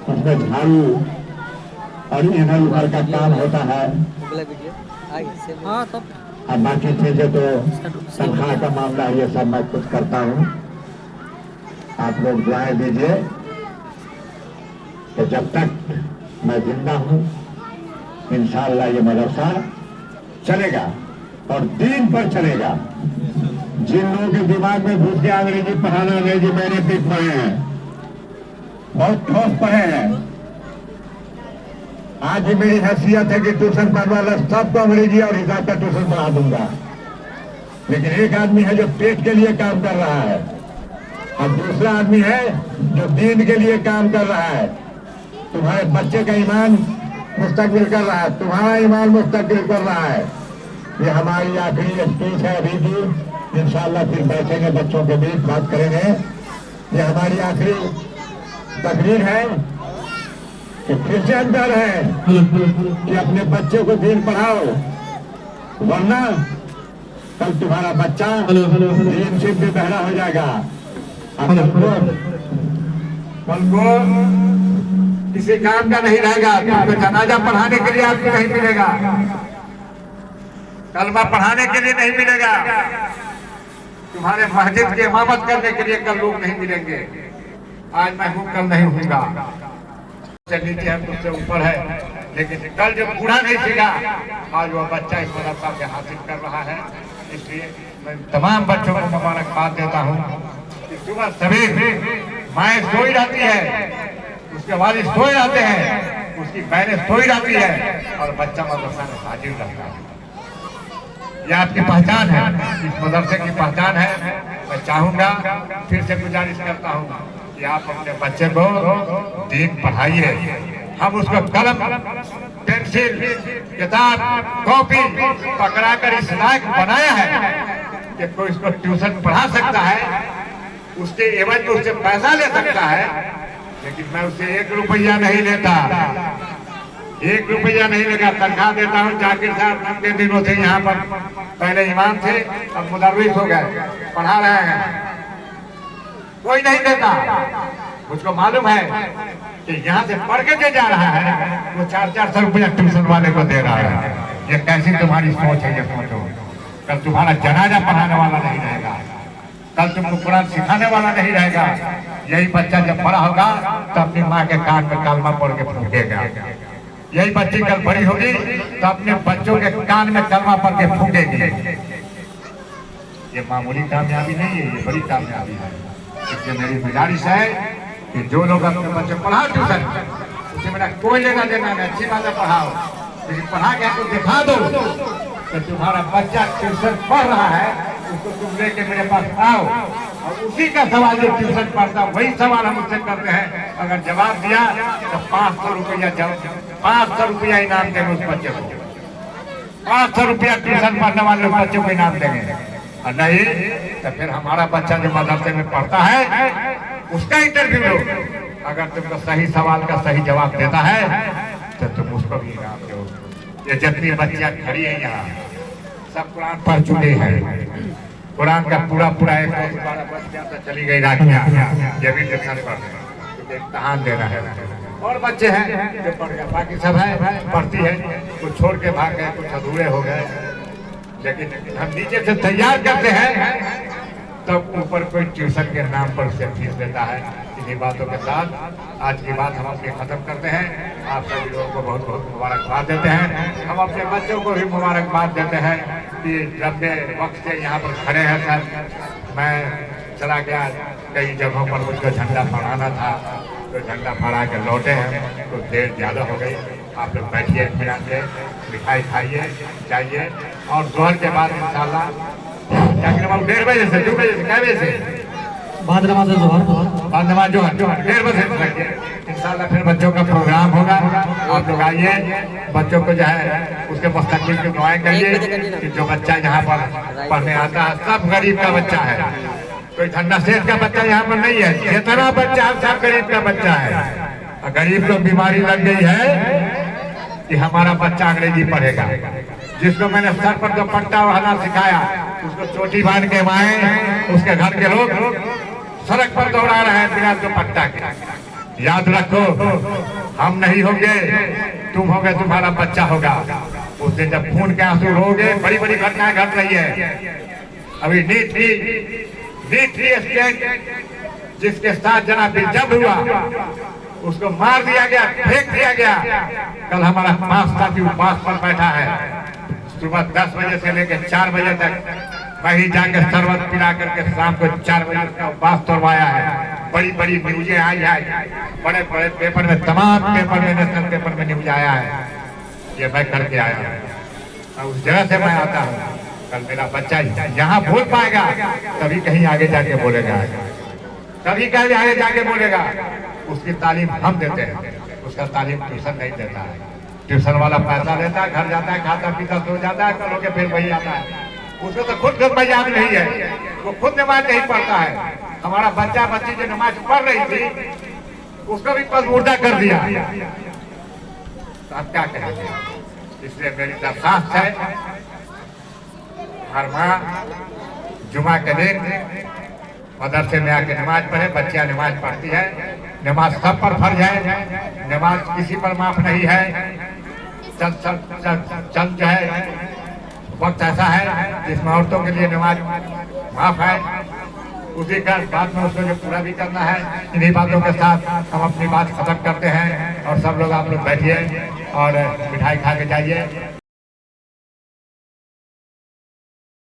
उसमें झाड़ू और इधर उधर का काम होता है। हाँ तब और बाकी चीजें तो तनख्वाह का मामला ये सब मैं कुछ करता हूँ। आप लोग दुआएं दीजिए कि जब तक मैं जिंदा हूँ इंशाअल्लाह ये मदरसा चलेगा और दीन पर चलेगा। जिन लोगों के दिमाग में घुस गया अंग्रेजी पढ़ाना, अंग्रेजी मैंने भी पढ़े हैं, बहुत ठोस पढ़े हैं। आज भी मेरी हैसियत है कि ट्यूशन पढ़ने वाला सबको अंग्रेजी और हिसाब का ट्यूशन पढ़ा दूंगा। लेकिन एक आदमी है जो पेट के लिए काम कर रहा है और दूसरा आदमी है जो दीन के लिए काम कर रहा है। तुम्हारे बच्चे का ईमान मुस्तकबिल कर रहा है, तुम्हारा ईमान मुस्तकबिल कर रहा है। ये हमारी आखिरी स्पीच है अभी की। इंशाअल्लाह फिर बैठेंगे बच्चों के बीच बात करेंगे। ये हमारी आखिरी तकरीर है कि फिर से अंदर है कि अपने बच्चे को दीन पढ़ाओ, वरना कल तुम्हारा बच्चा दीन से भी बहरा हो जाएगा। कल को किसी काम का नहीं रहेगा। तुम्हें जनाजा पढ़ाने के लिए आपको नहीं मिलेगा, कलमा पढ़ाने के लिए नहीं मिलेगा, तुम्हारे मस्जिद की इमामत करने के लिए कल लोग नहीं मिलेंगे। आज मैं हूँ कल नहीं हूँगा, नीचे है मुझसे ऊपर है, लेकिन कल जो बूढ़ा नहीं सीखा आज वह बच्चा इस मदरसा से हासिल कर रहा है। इसलिए मैं तमाम बच्चों को मुबारकबाद देता हूँ कि सुबह सवेरे माँ सोई रहती है, उसके वालिद सोए रहते हैं, उसकी बहनें सोई रहती है और बच्चा मदरसा में हाजिर रहता है। यह आपकी पहचान है, इस मदरसे की पहचान है। मैं चाहूंगा फिर से गुजारिश करता हूँ कि आप अपने बच्चे को दीन पढ़ाइए। हम उसको कलम, पेंसिल, किताब, कॉपी पकड़ा कर इस लायक बनाया है कि कोई इसको ट्यूशन पढ़ा सकता है, उसके एवज में उससे पैसा ले सकता है। लेकिन मैं उससे 1 रुपया नहीं लेता, 1 रुपया नहीं लेगा। तनख्वाह देता हूँ। जाकिर साहब लंबे दिनों से यहाँ पर पहले इमाम थे, अब मुदर्रिस हो गए, पढ़ा रहे हैं, कोई नहीं देता। मुझको मालूम है कि यहाँ से पढ़ के जो जा रहा है वो 400-400 रुपया ट्यूशन वाले को दे रहा है। ये कैसी तुम्हारी सोच है, ये सोचो। कल तुम्हारा जनाजा पढ़ाने वाला नहीं रहेगा, कल तुमको कुरान सिखाने वाला नहीं रहेगा। यही बच्चा जब बड़ा होगा तो अपनी माँ के कान में कलमा पढ़ के फूकेगा। यही बच्ची कल बड़ी होगी तो अपने बच्चों के कान में कलमा पढ़ के फूकेगी। ये मामूली कामयाबी नहीं है, ये बड़ी कामयाबी है। इसलिए मेरी गुजारिश है कि जो लोग अपने बच्चे पढ़ाओ ट्यूशन, उसे मेरा कोई लेना देना नहीं, अच्छी बात है पढ़ाओ, लेकिन पढ़ा के आपको दिखा दो कि तुम्हारा बच्चा ट्यूशन पढ़ रहा है, उसको तुम लेके मेरे पास आओ और उसी का सवाल जो ट्यूशन पढ़ता वही सवाल हम उससे करते हैं। अगर जवाब दिया तो 500 रुपया 500 रुपया इनाम देंगे उस बच्चे को। 500 रुपया ट्यूशन पढ़ने वाले बच्चे को इनाम देंगे। और नहीं तो फिर हमारा बच्चा जो मदरसे में पढ़ता है उसका इंटरव्यू लो। अगर तुमको सही सवाल का सही जवाब देता है तो तुम उसको भी इनाम दो। ये जितनी बच्चियां खड़ी है यहाँ सब कुरान पढ़ चुके हैं। कुरान का पूरा एक 12 बच गया तो चली गई राखियाँ, ये भी ट्यूशन पढ़ रहे हैं, इम्तहान देना है। और बच्चे हैं जो पढ़ गए, बाकी सब है पढ़ती है, कुछ छोड़ के भाग गए, कुछ अधूरे हो गए। लेकिन हम नीचे से तैयार करते हैं तब ऊपर कोई ट्यूशन के नाम पर उसे फीस देता है। इन्हीं बातों के साथ आज की बात हम अपनी खत्म करते हैं। आप सभी लोगों को बहुत बहुत मुबारकबाद देते हैं। हम अपने बच्चों को भी मुबारकबाद देते हैं कि लंबे वक्त से यहाँ पर खड़े हैं। सर मैं चला गया कई जगहों पर, मुझको झंडा फहराना था तो झंडा फहरा के लौटे हैं, तो देर ज़्यादा हो गई। आप लोग बैठिए, इत्मीनान से मिठाई खाइए, जाइए और दोहर के बाद इंशाल्लाह 1:30 बजे से 2 बजे से कै बजे से बाद नमाज जोहर 1:30 बजे से इंशाल्लाह फिर बच्चों का प्रोग्राम होगा। आप लोग आइए, बच्चों को जो है उसके मुस्तकबिल की दुआएं करिए कि जो बच्चा यहाँ पर पढ़ने आता है सब गरीब का बच्चा है, कोई ठंडा सेठ का बच्चा यहाँ पर नहीं है। जितना बच्चा है सब गरीब का बच्चा है। गरीब को बीमारी लग गई है कि हमारा बच्चा अंग्रेजी पढ़ेगा। जिसको मैंने सर पर जो पट्टा वहाना सिखाया उसको चोटी बांध के माए, उसके घर के लोग सड़क पर दौड़ा रहे हैं बिना जो पट्टा के। याद रखो, हम नहीं होंगे, तुम होगे, तुम्हारा बच्चा होगा। उस दिन जब खून के आंसू रोगे, बड़ी बड़ी घटनाएं घट रही है। अभी नीट स्टूडेंट जिसके साथ जना जब हुआ, उसको मार दिया गया, फेंक दिया गया। कल हमारा 5 साथी उपवास पर बैठा है, सुबह 10 बजे से लेकर 4 बजे तक वही जाके शरबत पिला करके शाम को 4 बजे का उपवास तोड़वाया है। बड़ी बड़ी न्यूजें आई है, बड़े बड़े पेपर में, तमाम पेपर में, नेशनल पेपर में न्यूज आया है। ये मैं करके आया हूँ और उस जगह से मैं आता हूँ। कल मेरा बच्चा यहाँ बोल पाएगा तभी कहीं आगे जाके बोलेगा, तभी कहीं आगे जाके बोलेगा। उसकी तालीम हम देते हैं, उसका तालीम ट्यूशन नहीं देता है। ट्यूशन वाला पैसा लेता है, घर जाता है, खाता पीता सो जाता है, कल होके फिर वही आता है। उसको तो खुद याद नहीं है, वो खुद नमाज नहीं पढ़ता है। हमारा बच्चा बच्ची जो नमाज पढ़ रही थी, उसको भी कल मुर्दा कर दिया। तो आप क्या कहेंगे? इसलिए मेरी दरखास्त है, हर माँ जुमा के दिन मदरसे में आके नमाज पढ़े। बच्चियां नमाज पढ़ती है, नमाज सब पर फर्ज है, नमाज किसी पर माफ नहीं है। चल जो है वक्त ऐसा है जिसमें औरतों के लिए नमाज माफ है, उसी का बाद में उसको जो पूरा भी करना है। इन्हीं बातों के साथ हम अपनी बात खत्म करते हैं और सब लोग, आप लोग बैठिए और मिठाई खा के जाइए।